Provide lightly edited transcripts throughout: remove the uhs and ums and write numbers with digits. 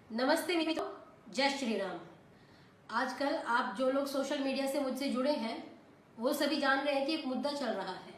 नमस्ते मित्रों, जय श्री राम। आजकल आप जो लोग सोशल मीडिया से मुझसे जुड़े हैं वो सभी जान रहे हैं कि एक मुद्दा चल रहा है।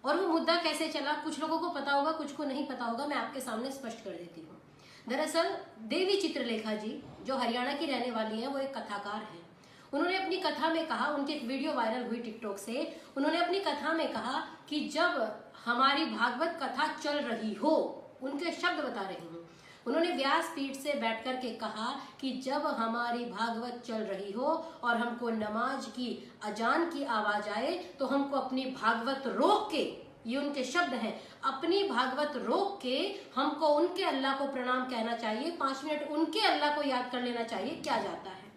और वो मुद्दा कैसे चला, कुछ लोगों को पता होगा, कुछ को नहीं पता होगा। मैं आपके सामने स्पष्ट कर देती हूँ। दरअसल देवी चित्रलेखा जी, जो हरियाणा की रहने वाली हैं, वो एक कथाकार हैं। उन्होंने अपनी कथा में कहा, उनकी एक वीडियो वायरल हुई टिकटॉक से, उन्होंने अपनी कथा में कहा कि जब हमारी भागवत कथा चल रही हो, उनके शब्द बता रही हूँ, उन्होंने व्यास पीठ से बैठ कर के कहा कि जब हमारी भागवत चल रही हो और हमको नमाज की अजान की आवाज आए तो हमको अपनी भागवत रोक के, ये उनके शब्द हैं, अपनी भागवत रोक के हमको उनके अल्लाह को प्रणाम कहना चाहिए, 5 मिनट उनके अल्लाह को याद कर लेना चाहिए। क्या जाता है।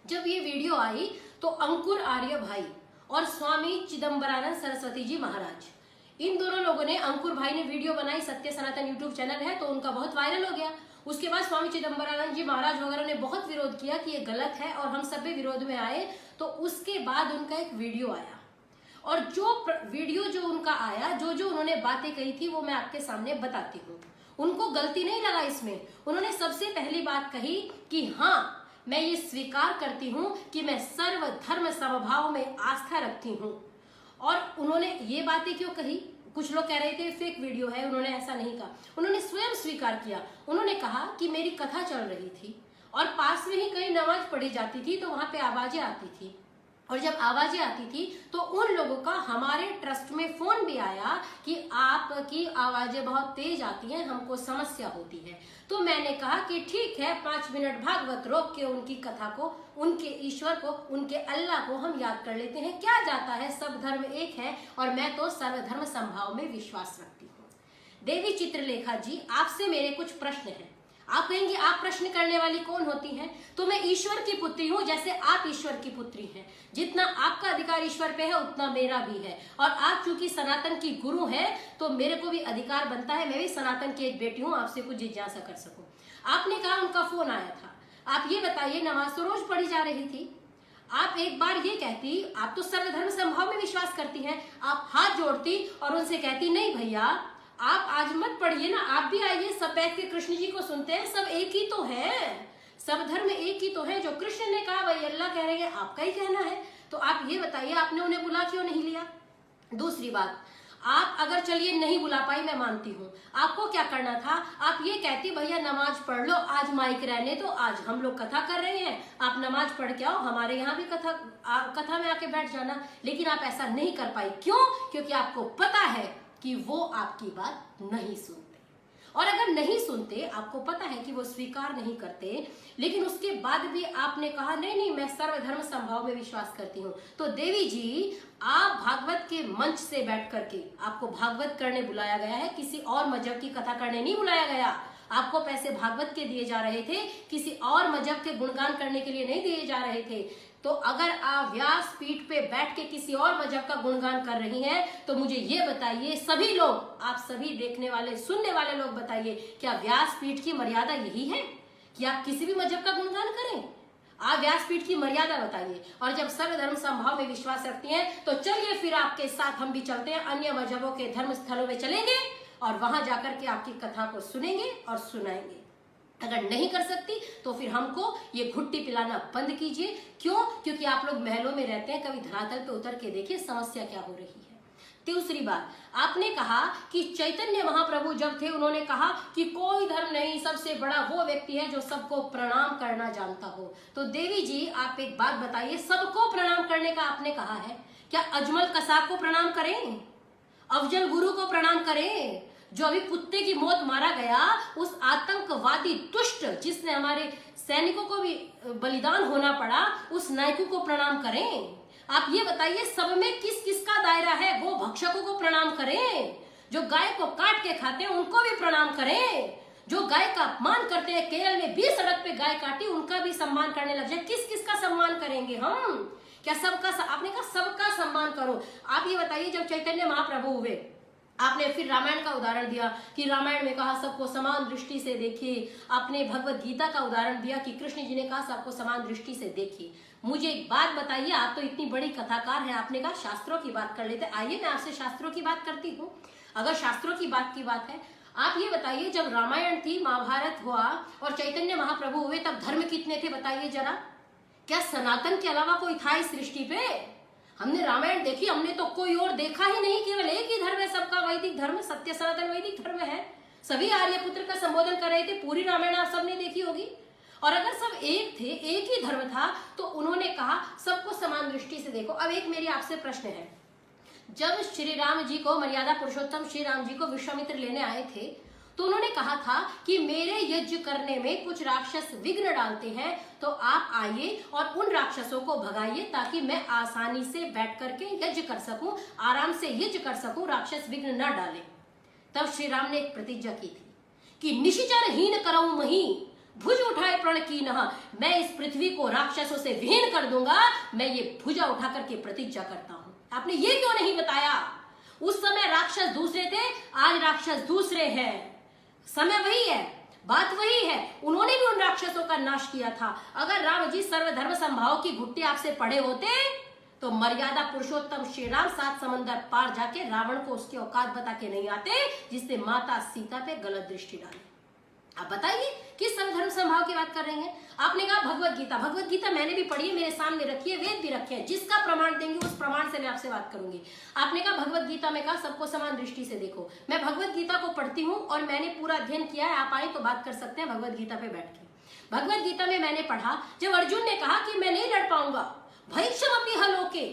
जब ये वीडियो आई तो अंकुर आर्य भाई और स्वामी चिदम्बरानंद सरस्वती जी महाराज, इन दोनों लोगों ने, अंकुर भाई ने वीडियो बनाई, सत्य सनातन यूट्यूब चैनल है तो उनका बहुत वायरल हो गया। उसके बाद स्वामी चिदम्बरानंद जी महाराज वगैरह ने बहुत विरोध किया कि ये गलत है और हम सब भी विरोध में आए। तो उसके बाद उनका एक वीडियो आया और जो वीडियो जो उनका आया, जो उन्होंने बातें कही थी वो मैं आपके सामने बताती हूँ। उनको गलती नहीं लगा इसमें। उन्होंने सबसे पहली बात कही कि हाँ, मैं ये स्वीकार करती हूँ कि मैं सर्वधर्म समभाव में आस्था रखती हूँ। और उन्होंने ये बातें क्यों कही, कुछ लोग कह रहे थे फेक वीडियो है, उन्होंने ऐसा नहीं कहा। उन्होंने स्वयं स्वीकार किया। उन्होंने कहा कि मेरी कथा चल रही थी और पास में ही कहीं नमाज पढ़ी जाती थी तो वहां पे आवाजें आती थी, और जब आवाजें आती थी तो उन लोगों का हमारे ट्रस्ट में फोन भी आया कि आपकी आवाजें बहुत तेज आती हैं, हमको समस्या होती है। तो मैंने कहा कि ठीक है, 5 मिनट भागवत रोक के उनकी कथा को, उनके ईश्वर को, उनके अल्लाह को हम याद कर लेते हैं। क्या जाता है, सब धर्म एक है और मैं तो सर्वधर्म समभाव में विश्वास रखती हूँ। देवी चित्रलेखा जी, आपसे मेरे कुछ प्रश्न हैं। आप कहेंगे आप प्रश्न करने वाली कौन होती हैं? तो मैं ईश्वर की पुत्री हूं, जैसे आप ईश्वर की पुत्री हैं। जितना आपका अधिकार ईश्वर पे है उतना मेरा भी है। और आप चूंकि सनातन की गुरु हैं तो मेरे को भी अधिकार बनता है, मैं भी सनातन की एक बेटी हूं, आपसे कुछ जिज्ञासा कर सकूं। आपने कहा उनका फोन आया था। आप ये बताइए, नमाज तो रोज पढ़ी जा रही थी, आप एक बार ये कहती, आप तो सर्वधर्म समभाव में विश्वास करती हैं, आप हाथ जोड़ती और उनसे कहती नहीं भैया आप आज मत पढ़िए ना, आप भी आइए, सब बैठ के कृष्ण जी को सुनते हैं, सब एक ही तो है, सब धर्म एक ही तो है। जो कृष्ण ने कहा वही अल्लाह कह रहे हैं, आपका ही कहना है। तो आप ये बताइए आपने उन्हें बुला क्यों नहीं लिया? दूसरी बात, आप अगर चलिए नहीं बुला पाई, मैं मानती हूँ, आपको क्या करना था? आप ये कहती भैया नमाज पढ़ लो, आज माइक रहने तो, आज हम लोग कथा कर रहे हैं, आप नमाज पढ़ के आओ, हमारे यहाँ भी कथा में आके बैठ जाना। लेकिन आप ऐसा नहीं कर पाई। क्यों? क्योंकि आपको पता है कि वो आपकी बात नहीं सुनते, और अगर नहीं सुनते, आपको पता है कि वो स्वीकार नहीं करते, लेकिन उसके बाद भी आपने कहा नहीं नहीं मैं सर्वधर्म समभाव में विश्वास करती हूँ। तो देवी जी, आप भागवत के मंच से बैठ करके, आपको भागवत करने बुलाया गया है, किसी और मजहब की कथा करने नहीं बुलाया गया। आपको पैसे भागवत के दिए जा रहे थे, किसी और मजहब के गुणगान करने के लिए नहीं दिए जा रहे थे। तो अगर आप व्यास पीठ पे बैठ के किसी और मजहब का गुणगान कर रही हैं तो मुझे ये बताइए, सभी लोग, आप सभी देखने वाले, सुनने वाले लोग बताइए, क्या व्यास पीठ की मर्यादा यही है कि आप किसी भी मजहब का गुणगान करें? आप व्यासपीठ की मर्यादा बताइए। और जब सर्वधर्म समभाव में विश्वास रखती हैं तो चलिए फिर आपके साथ हम भी चलते हैं, अन्य मजहबों के धर्म स्थलों में चलेंगे और वहां जाकर के आपकी कथा को सुनेंगे और सुनाएंगे। अगर नहीं कर सकती तो फिर हमको ये घुट्टी पिलाना बंद कीजिए। क्यों? क्योंकि आप लोग महलों में रहते हैं, कभी धरातल पे उतर के देखिए समस्या क्या हो रही है। दूसरी बात, आपने कहा कि चैतन्य महाप्रभु जब थे उन्होंने कहा कि कोई धर्म नहीं, सबसे बड़ा वो व्यक्ति है जो सबको प्रणाम करना जानता हो। तो देवी जी, आप एक बात बताइए, सबको प्रणाम करने का आपने कहा है, क्या अजमल कसाब को प्रणाम करें, अफजल गुरु को प्रणाम करें, जो अभी कुत्ते की मौत मारा गया, उस आतंकवादी दुष्ट जिसने हमारे सैनिकों को भी बलिदान होना पड़ा, उस नायकों को प्रणाम करें? आप ये बताइए, सब में किस किस का दायरा है? गो भक्षकों को प्रणाम करें, जो गाय को काट के खाते हैं उनको भी प्रणाम करें, जो गाय का अपमान करते हैं, केरल में 20 सड़क पे गाय काटी, उनका भी सम्मान करने लग जाए। किस किस का सम्मान करेंगे हम? क्या सबका? आपने कहा सबका सम्मान करो। आप ये बताइए, जब चैतन्य महाप्रभु हुए, आपने फिर रामायण का उदाहरण दिया कि रामायण में कहा सबको समान दृष्टि से देखिए। आपने भगवत गीता का उदाहरण दिया कि कृष्ण जी ने कहा सबको समान दृष्टि से देखिए। मुझे एक बात बताइए, आप तो इतनी बड़ी कथाकार हैं, आपने कहा शास्त्रों की बात कर लेते, आइए मैं आपसे शास्त्रों की बात करती हूँ। अगर शास्त्रों की बात है, आप ये बताइए, जब रामायण थी, महाभारत हुआ और चैतन्य महाप्रभु हुए, तब धर्म कितने थे बताइए जरा? क्या सनातन के अलावा कोई था इस सृष्टि पे? हमने रामायण देखी, हमने तो कोई और देखा ही नहीं, केवल एक ही धर्म है सबका, वैदिक धर्म, सत्य सनातन वैदिक धर्म है। सभी आर्यपुत्र का संबोधन कर रहे थे, पूरी रामायण आप सबने देखी होगी। और अगर सब एक थे, एक ही धर्म था, तो उन्होंने कहा सबको समान दृष्टि से देखो। अब एक मेरी आपसे प्रश्न है, जब श्री राम जी को, मर्यादा पुरुषोत्तम श्री राम जी को विश्वामित्र लेने आए थे, तो उन्होंने कहा था कि मेरे यज्ञ करने में कुछ राक्षस विघ्न डालते हैं, तो आप आइए और उन राक्षसों को भगाइए, ताकि मैं आसानी से बैठ करके यज्ञ कर सकूं, आराम से यज्ञ कर सकूं, राक्षस विघ्न न डालें। तब श्री राम ने एक प्रतिज्ञा की थी कि निशिचर हीन करऊं मही, भुज उठाए प्रण की नहा, मैं इस पृथ्वी को राक्षसों से विहीन कर दूंगा। मैं ये भुजा उठा करके प्रतिज्ञा करता हूं। आपने ये क्यों नहीं बताया? उस समय राक्षस दूसरे थे, आज राक्षस दूसरे हैं। समय वही है, बात वही है। उन्होंने भी उन राक्षसों का नाश किया था। अगर राम जी सर्वधर्म संभाव की घुट्टी आपसे पढ़े होते, तो मर्यादा पुरुषोत्तम श्री राम 7 समंदर पार जाके रावण को उसकी औकात बता के नहीं आते, जिसने माता सीता पे गलत दृष्टि डाली। आप बताइए किस सर्वधर्म संभाव की बात कर रही हैं? आपने कहा भगवत गीता, भगवत गीता मैंने भी पढ़ी है, मेरे सामने रखी है, वेद भी रखे हैं, जिसका प्रमाण देंगे उस प्रमाण से मैं आपसे बात करूंगी। आपने कहा भगवत गीता में कहा सबको समान दृष्टि से देखो। मैं भगवत गीता को पढ़ती हूँ और मैंने पूरा अध्ययन किया है, आप आए तो बात कर सकते हैं भगवत गीता पे बैठ के। भगवत गीता में मैंने पढ़ा, जब अर्जुन ने कहा कि मैं नहीं लड़ पाऊंगा, भैक्षमपि हलोके,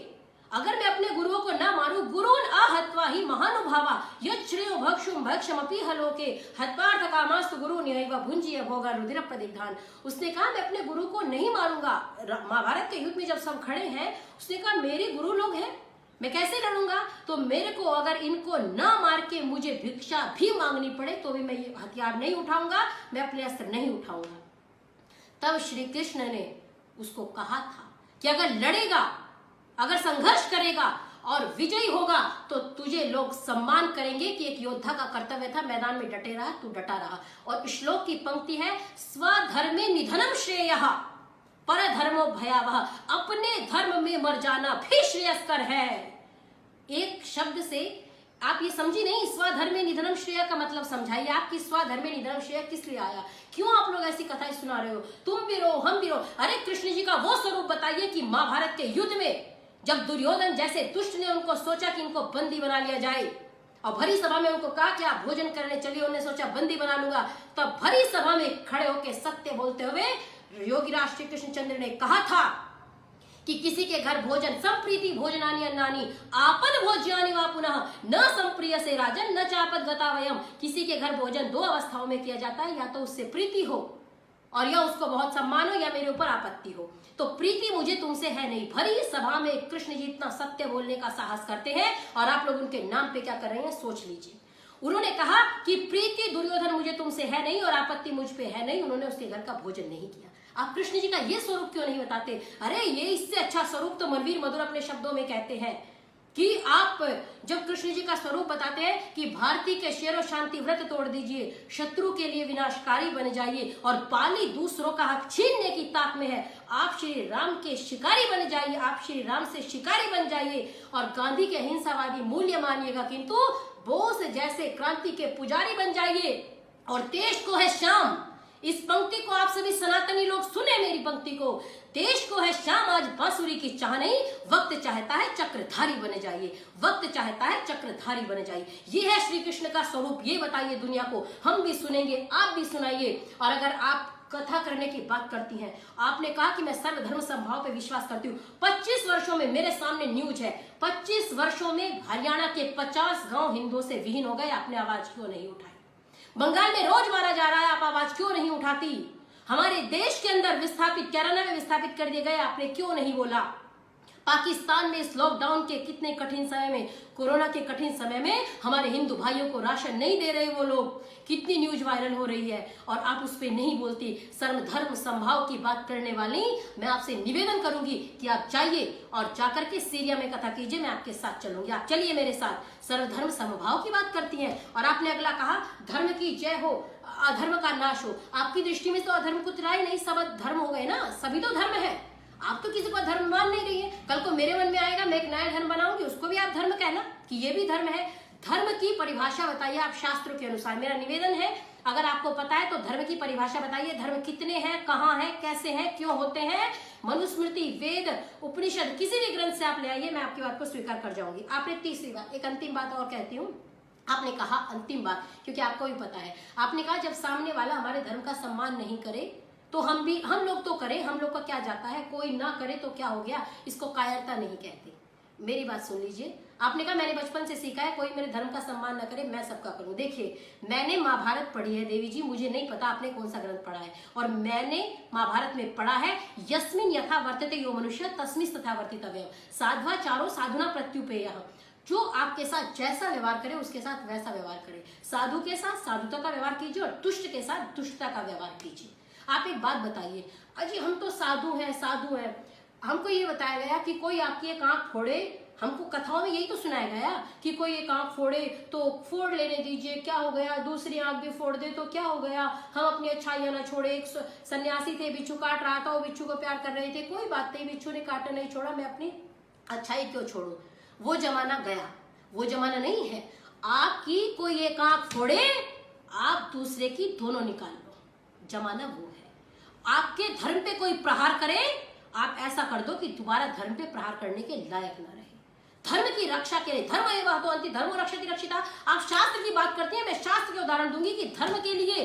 अगर मैं अपने गुरुओं को ना मारूं, गुरुन आहत्वा ही महानुभावा यच्छ्रेयो भक्षुम भक्षमपि हलोके हत्वार्थ कामास्तु गुरु निहैव भुंजीय भोगा रुधिर प्रदिग्धान। उसने कहा मैं अपने गुरु को नहीं मारूंगा। महाभारत के युद्ध में जब सब खड़े हैं, उसने कहा मेरे गुरु लोग हैं, मैं कैसे लड़ूंगा? तो मेरे को अगर इनको ना मार के मुझे भिक्षा भी मांगनी पड़े तो भी मैं ये हथियार नहीं उठाऊंगा, मैं अपने अस्त्र नहीं उठाऊंगा। तब श्री कृष्ण ने उसको कहा था कि अगर लड़ेगा, अगर संघर्ष करेगा और विजयी होगा, तो तुझे लोग सम्मान करेंगे कि एक योद्धा का कर्तव्य था मैदान में डटे रहा, तू डटा रहा। और श्लोक की पंक्ति है, स्वधर्मे निधनम श्रेयः परधर्मो भयावह, अपने धर्म में मर जाना भी श्रेयस्कर है। एक शब्द से आप ये समझी नहीं, स्वधर्मे निधनम श्रेय का मतलब समझाइए आप कि स्वधर्मे निधनम श्रेय किस लिए आया? क्यों आप लोग ऐसी कथाएं सुना रहे हो? तुम भी रो, हम भी रो। अरे कृष्ण जी का वो स्वरूप बताइए कि महाभारत के युद्ध में जब दुर्योधन जैसे दुष्ट ने उनको सोचा कि इनको बंदी बना लिया जाए, और भरी सभा में उनको कहा कि आप भोजन करने चलिए, उन्होंने सोचा बंदी बना लूंगा, तब भरी सभा में खड़े होकर सत्य बोलते हुए योगीराज श्री कृष्णचंद्र ने कहा था कि किसी के घर भोजन संप्रीति भोजनानि अन्नानि आपद भोज्यानि वा पुनः न संप्रिय से राजन न चापद गता वयम। किसी के घर भोजन 2 अवस्थाओं में किया जाता है, या तो उससे प्रीति हो और या उसको बहुत सम्मान हो, या मेरे ऊपर आपत्ति हो। तो प्रीति मुझे तुमसे है नहीं। भरी सभा में कृष्ण जी इतना सत्य बोलने का साहस करते हैं और आप लोग उनके नाम पे क्या कर रहे हैं सोच लीजिए। उन्होंने कहा कि प्रीति दुर्योधन मुझे तुमसे है नहीं और आपत्ति मुझ पे है नहीं, उन्होंने उसके घर का भोजन नहीं किया। आप कृष्ण जी का ये स्वरूप क्यों नहीं बताते? अरे ये इससे अच्छा स्वरूप तो मनवीर मधुर अपने शब्दों में कहते हैं कि आप जब कृष्ण जी का स्वरूप बताते हैं कि भारती के शेर शांति व्रत तोड़ दीजिए, शत्रु के लिए विनाशकारी बन जाइए और पाली दूसरों का हक छीनने की ताक में है, आप श्री राम के शिकारी बन जाइए, आप श्री राम से शिकारी बन जाइए और गांधी के अहिंसावादी मूल्य मानिएगा, किंतु बोस जैसे क्रांति के पुजारी बन जाइए और देश को है शाम। इस पंक्ति को आप सभी सनातनी लोग सुने, मेरी पंक्ति को, देश को है शाम आज बांसुरी की चाह नहीं, वक्त चाहता है चक्रधारी बने जाइए, वक्त चाहता है चक्रधारी बने जाइए। ये है श्री कृष्ण का स्वरूप, ये बताइए दुनिया को, हम भी सुनेंगे, आप भी सुनाइए। और अगर आप कथा करने की बात करती हैं, आपने कहा कि मैं सर्वधर्म संभाव पे विश्वास करती हूँ। 25 वर्षों में मेरे सामने न्यूज है, 25 वर्षों में हरियाणा के 50 गांव हिंदुओं से विहीन हो गए, आपने आवाज क्यों नहीं उठाई? बंगाल में रोज मारा जा रहा है, आप आवाज क्यों नहीं उठाती? हमारे देश के अंदर विस्थापित, केरला में विस्थापित कर दिए गए, आपने क्यों नहीं बोला? पाकिस्तान में इस लॉकडाउन के कितने कठिन समय में, कोरोना के कठिन समय में हमारे हिंदू भाइयों को राशन नहीं दे रहे वो लोग, कितनी न्यूज वायरल हो रही है और आप उस पर नहीं बोलती। सर्वधर्म संभाव की बात करने वाली मैं आपसे निवेदन करूंगी कि आप जाइए और जाकर के सीरिया में कथा कीजिए, मैं आपके साथ चलूंगी, आप चलिए मेरे साथ। सर्वधर्म समभाव की बात करती हैं और आपने अगला कहा धर्म की जय हो, अधर्म का नाश हो। आपकी दृष्टि में तो अधर्म कुछ रहा ही नहीं, सब धर्म हो गए ना, सभी तो धर्म है। आप तो किसी को धर्म मान नहीं रही है। कल को मेरे मन में आएगा मैं एक नया धर्म बनाऊंगी, उसको भी आप धर्म कहना कि ये भी धर्म है। धर्म की परिभाषा बताइए आप शास्त्रों के अनुसार। मेरा निवेदन है, अगर आपको पता है तो धर्म की परिभाषा बताइए। धर्म कितने हैं, कहाँ हैं, कैसे हैं, क्यों होते हैं? मनुस्मृति, वेद, उपनिषद, किसी भी ग्रंथ से आप ले आइए, मैं आपकी बात को स्वीकार कर जाऊंगी। आपने तीसरी बात, एक अंतिम बात और कहती हूँ, आपने कहा अंतिम बात, क्योंकि आपको भी पता है, आपने कहा जब सामने वाला हमारे धर्म का सम्मान नहीं करे तो हम लोग तो करें, हम लोग का क्या जाता है, कोई ना करे तो क्या हो गया, इसको कायरता नहीं कहते। मेरी बात सुन लीजिए, आपने कहा मैंने बचपन से सीखा है कोई मेरे धर्म का सम्मान न करे मैं सबका करूं। देखिए, मैंने महाभारत पढ़ी है देवी जी, मुझे नहीं पता आपने कौन सा ग्रंथ पढ़ा है, और मैंने महाभारत में पढ़ा है यस्मिन यथा वर्तते यो मनुष्य तस्मिन् तथा वर्तितव्यः साध्वाचारो साधुना प्रत्युपेयः। जो आपके साथ जैसा व्यवहार करे उसके साथ वैसा व्यवहार करे। साधु के साथ साधुता का व्यवहार कीजिए और दुष्ट के साथ दुष्टता का व्यवहार कीजिए। आप एक बात बताइए, अजी हम तो साधु हैं, हमको ये बताया गया कि कोई आपकी एक आंख फोड़े, हमको कथाओं में यही तो सुनाया गया कि कोई एक आंख फोड़े तो फोड़ लेने दीजिए, क्या हो गया, दूसरी आंख भी फोड़ दे तो क्या हो गया, हम अपनी अच्छाइयां ना छोड़े। एक सन्यासी थे, बिच्छू काट रहा था, वो बिच्छू को प्यार कर रहे थे, कोई बात नहीं, बिच्छू ने काटना नहीं छोड़ा, मैं अपनी अच्छाई क्यों छोड़ू। वो जमाना गया, वो जमाना नहीं है। आपकी कोई एक आंख फोड़े, आप दूसरे की दोनों निकाल लो, जमाना वो है। आपके धर्म पे कोई प्रहार करे, आप ऐसा कर दो कि दोबारा धर्म पे प्रहार करने के लायक ना रहे। धर्म की रक्षा के लिए, धर्म एवं तो अंति धर्म रक्षति रक्षिता, आप शास्त्र की बात करती हैं, मैं शास्त्र के उदाहरण दूंगी कि धर्म के लिए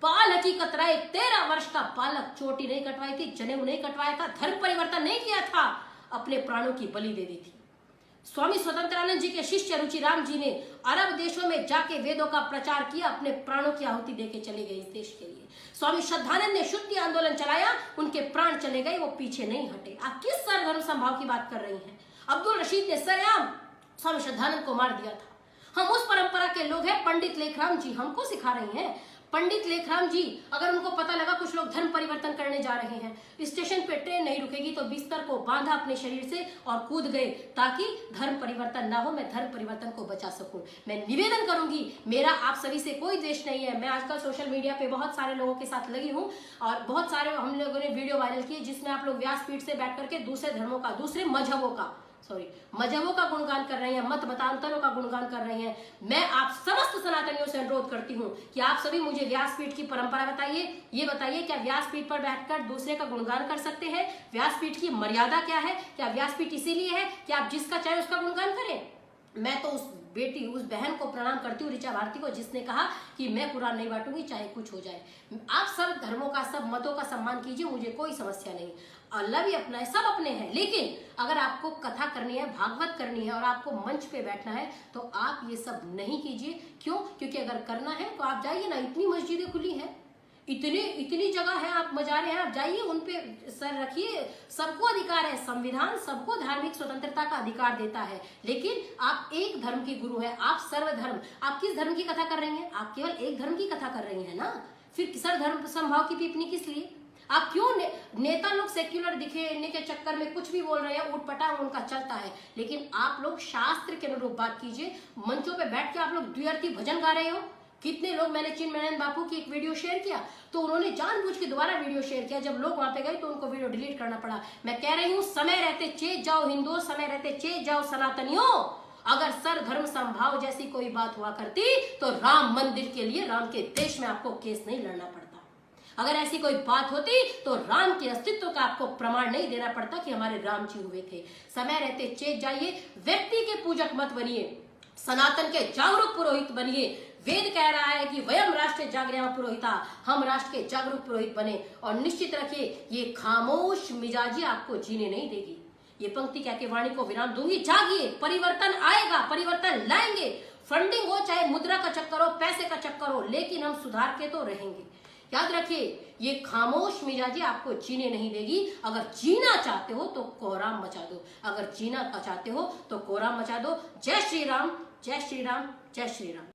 बाल हकीकत राय 13 वर्ष का बालक, चोटी नहीं कटवाई थी, जनेऊ नहीं कटवाया था, धर्म परिवर्तन नहीं किया था, अपने प्राणों की बलि दे दी थी। स्वामी स्वतंत्रानंद जी के शिष्य रुचिराम जी ने अरब देशों में जाके वेदों का प्रचार किया, अपने प्राणों की आहुति देके चले गए इस देश के लिए। स्वामी श्रद्धानंद ने शुद्धि आंदोलन चलाया, उनके प्राण चले गए, वो पीछे नहीं हटे। आप किस सर्वधर्म समभाव की बात कर रही हैं? अब्दुल रशीद ने सरेआम स्वामी श्रद्धानंद को मार दिया था। हम उस परंपरा के लोग हैं। पंडित लेखराम जी हमको सिखा रही हैं। पंडित लेखराम जी, अगर उनको पता लगा कुछ लोग धर्म परिवर्तन करने जा रहे हैं, स्टेशन पे ट्रेन नहीं रुकेगी तो बिस्तर को बांधा अपने शरीर से और कूद गए ताकि धर्म परिवर्तन ना हो, मैं धर्म परिवर्तन को बचा सकूं। मैं निवेदन करूंगी, मेरा आप सभी से कोई द्वेष नहीं है। मैं आजकल सोशल मीडिया पे बहुत सारे लोगों के साथ लगी हूं और बहुत सारे हम लोगों ने वीडियो वायरल किए जिसमें आप लोग व्यासपीठ से बैठ करके दूसरे धर्मों का, दूसरे मजहबों का गुणगान कर रहे हैं, मत मतांतरों का गुणगान कर रहे हैं। मैं आप समस्त सनातनियों से अनुरोध करती हूं कि आप सभी मुझे व्यासपीठ की परंपरा बताइए। ये बताइए, क्या व्यासपीठ पर बैठकर दूसरे का गुणगान कर सकते हैं? व्यासपीठ की मर्यादा क्या है? क्या व्यासपीठ इसीलिए है कि आप जिसका चाहे उसका गुणगान करें? मैं तो उस बेटी, उस बहन को प्रणाम करती हूँ, ऋचा भारती को, जिसने कहा कि मैं कुरान नहीं बांटूंगी चाहे कुछ हो जाए। आप सब धर्मों का, सब मतों का सम्मान कीजिए, मुझे कोई समस्या नहीं। अल्लाह भी अपना है, सब अपने हैं। लेकिन अगर आपको कथा करनी है, भागवत करनी है और आपको मंच पे बैठना है तो आप ये सब नहीं कीजिए। क्यों? क्योंकि अगर करना है तो आप जाइए ना, इतनी मस्जिदें खुली हैं, इतनी जगह है, आप मजारे हैं, आप जाइए, उन पे सर रखिए। सबको अधिकार है, संविधान सबको धार्मिक स्वतंत्रता का अधिकार देता है। लेकिन आप एक धर्म की गुरु है, आप सर्वधर्म, आप किस धर्म की कथा कर रही हैं? आप केवल एक धर्म की कथा कर रही हैं ना, फिर सर्वधर्म समभाव की पीपनी किस लिए? आप क्यों नेता लोग सेक्युलर दिखने के चक्कर में कुछ भी बोल रहे हैं, उठपटांग उनका चलता है, लेकिन आप लोग शास्त्र के अनुरूप बात कीजिए। मंचों पे बैठ के आप लोग द्व्यर्थी भजन गा रहे हो। कितने लोग, मैंने चिन्मयानंद बापू की एक वीडियो शेयर किया तो उन्होंने जानबूझ के दोबारा वीडियो शेयर किया। जब लोग वहां पे गए तो उनको वीडियो डिलीट करना पड़ा। मैं कह रही हूँ, समय रहते चेत जाओ हिंदुओं, समय रहते चेत जाओ सनातनियों। अगर सर्वधर्म समभाव जैसी कोई बात हुआ करती तो राम मंदिर के लिए, राम के देश में आपको केस नहीं लड़ना पड़ता। अगर ऐसी कोई बात होती तो राम के अस्तित्व का आपको प्रमाण नहीं देना पड़ता कि हमारे राम जी हुए थे। समय रहते चेत जाइए, व्यक्ति के पूजक मत बनिए, सनातन के जागरूक पुरोहित बनिए। वेद कह रहा है कि वयम राष्ट्र जागृया पुरोहिता, हम राष्ट्र के जागरूक पुरोहित बने। और निश्चित रखिए, ये खामोश मिजाजी आपको जीने नहीं देगी। ये पंक्ति कह के वाणी को विराम दूंगी। जागिए, परिवर्तन आएगा, परिवर्तन लाएंगे। फंडिंग हो, चाहे मुद्रा का चक्कर हो, पैसे का चक्कर हो, लेकिन हम सुधार के तो रहेंगे। याद रखिए, ये खामोश मिजाजी आपको जीने नहीं देगी। अगर जीना चाहते हो तो कोहराम मचा दो, अगर जीना चाहते हो तो कोहराम मचा दो। जय श्री राम, जय श्री राम, जय श्री राम।